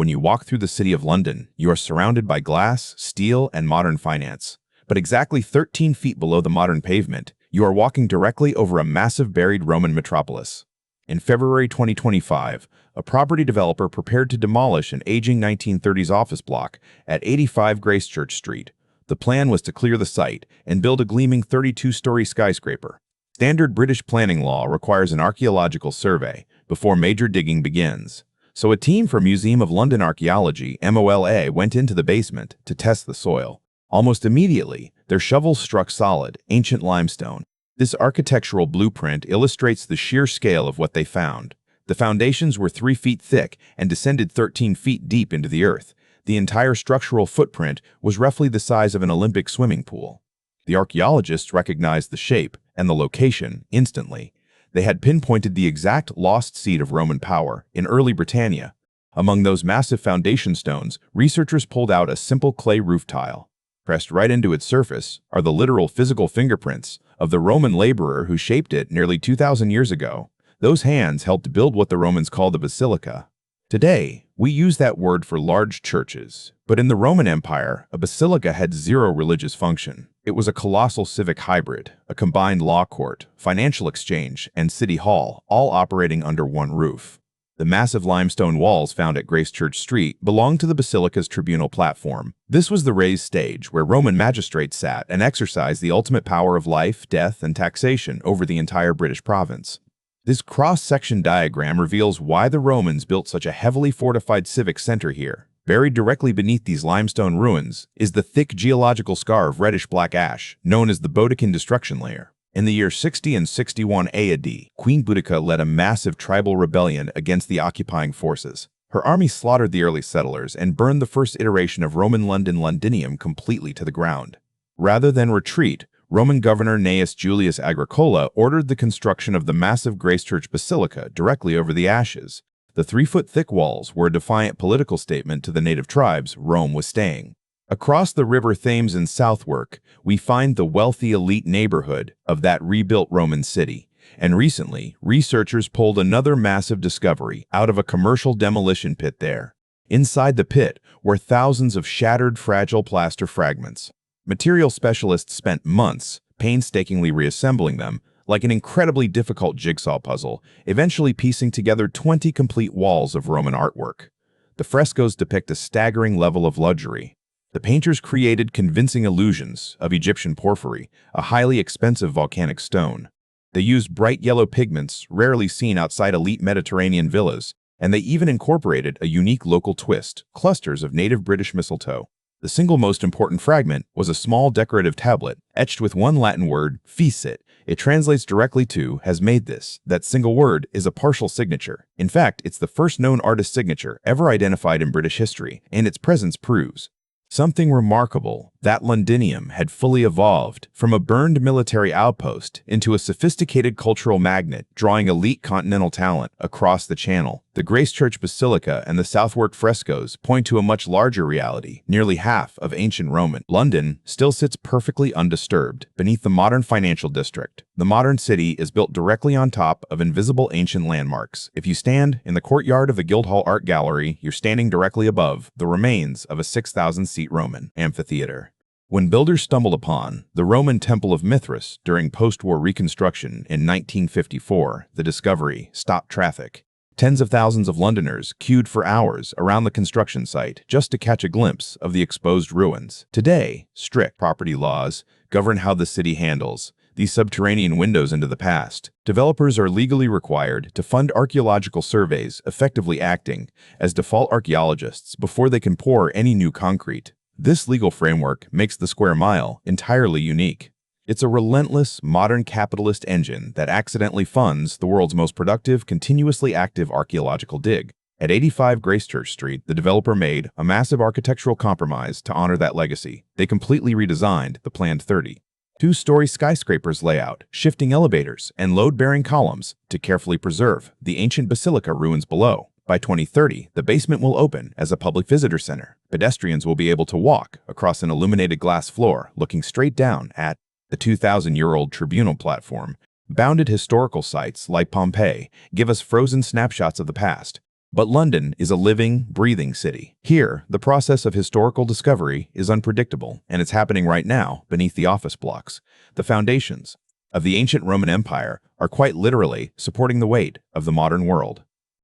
When you walk through the city of London, you are surrounded by glass, steel, and modern finance. But exactly 13 feet below the modern pavement, you are walking directly over a massive buried Roman metropolis. In February 2025, a property developer prepared to demolish an aging 1930s office block at 85 Gracechurch Street. The plan was to clear the site and build a gleaming 32-story skyscraper. Standard British planning law requires an archaeological survey before major digging begins. So a team from Museum of London Archaeology, MOLA, went into the basement to test the soil. Almost immediately, their shovels struck solid, ancient limestone. This architectural blueprint illustrates the sheer scale of what they found. The foundations were 3 feet thick and descended 13 feet deep into the earth. The entire structural footprint was roughly the size of an Olympic swimming pool. The archaeologists recognized the shape and the location instantly. They had pinpointed the exact lost seat of Roman power in early Britannia. Among those massive foundation stones, researchers pulled out a simple clay roof tile. Pressed right into its surface are the literal physical fingerprints of the Roman laborer who shaped it nearly 2,000 years ago. Those hands helped build what the Romans called the basilica. Today, we use that word for large churches, but in the Roman Empire, a basilica had zero religious function. It was a colossal civic hybrid, a combined law court, financial exchange, and city hall, all operating under one roof. The massive limestone walls found at Gracechurch Street belonged to the basilica's tribunal platform. This was the raised stage where Roman magistrates sat and exercised the ultimate power of life, death, and taxation over the entire British province. This cross-section diagram reveals why the Romans built such a heavily fortified civic center here. Buried directly beneath these limestone ruins is the thick geological scar of reddish-black ash, known as the Boudiccan destruction layer. In the year 60 and 61 AD, Queen Boudica led a massive tribal rebellion against the occupying forces. Her army slaughtered the early settlers and burned the first iteration of Roman London Londinium completely to the ground. Rather than retreat, Roman governor Gnaeus Julius Agricola ordered the construction of the massive Gracechurch Basilica directly over the ashes. The 3-foot-thick walls were a defiant political statement to the native tribes Rome was staying. Across the River Thames in Southwark, we find the wealthy elite neighborhood of that rebuilt Roman city. And recently, researchers pulled another massive discovery out of a commercial demolition pit there. Inside the pit were thousands of shattered, fragile plaster fragments. Material specialists spent months painstakingly reassembling them, like an incredibly difficult jigsaw puzzle, eventually piecing together 20 complete walls of Roman artwork. The frescoes depict a staggering level of luxury. The painters created convincing illusions of Egyptian porphyry, a highly expensive volcanic stone. They used bright yellow pigments rarely seen outside elite Mediterranean villas, and they even incorporated a unique local twist, clusters of native British mistletoe. The single most important fragment was a small decorative tablet, etched with one Latin word, fecit. It translates directly to, has made this. That single word is a partial signature. In fact, it's the first known artist signature ever identified in British history, and its presence proves something remarkable. That Londinium had fully evolved from a burned military outpost into a sophisticated cultural magnet, drawing elite continental talent across the channel. The Gracechurch Basilica and the Southwark frescoes point to a much larger reality. Nearly half of ancient Roman London still sits perfectly undisturbed beneath the modern financial district. The modern city is built directly on top of invisible ancient landmarks. If you stand in the courtyard of the Guildhall Art Gallery, you're standing directly above the remains of a 6,000-seat Roman amphitheater. When builders stumbled upon the Roman Temple of Mithras during post-war reconstruction in 1954, the discovery stopped traffic. Tens of thousands of Londoners queued for hours around the construction site just to catch a glimpse of the exposed ruins. Today, strict property laws govern how the city handles these subterranean windows into the past. Developers are legally required to fund archaeological surveys, effectively acting as default archaeologists before they can pour any new concrete. This legal framework makes the square mile entirely unique. It's a relentless, modern capitalist engine that accidentally funds the world's most productive, continuously active archaeological dig. At 85 Gracechurch Street, the developer made a massive architectural compromise to honor that legacy. They completely redesigned the planned 32-story skyscraper's layout, shifting elevators and load-bearing columns to carefully preserve the ancient basilica ruins below. By 2030, the basement will open as a public visitor center. Pedestrians will be able to walk across an illuminated glass floor, looking straight down at the 2,000-year-old tribunal platform. Bounded historical sites like Pompeii give us frozen snapshots of the past. But London is a living, breathing city. Here, the process of historical discovery is unpredictable, and it's happening right now beneath the office blocks. The foundations of the ancient Roman Empire are quite literally supporting the weight of the modern world.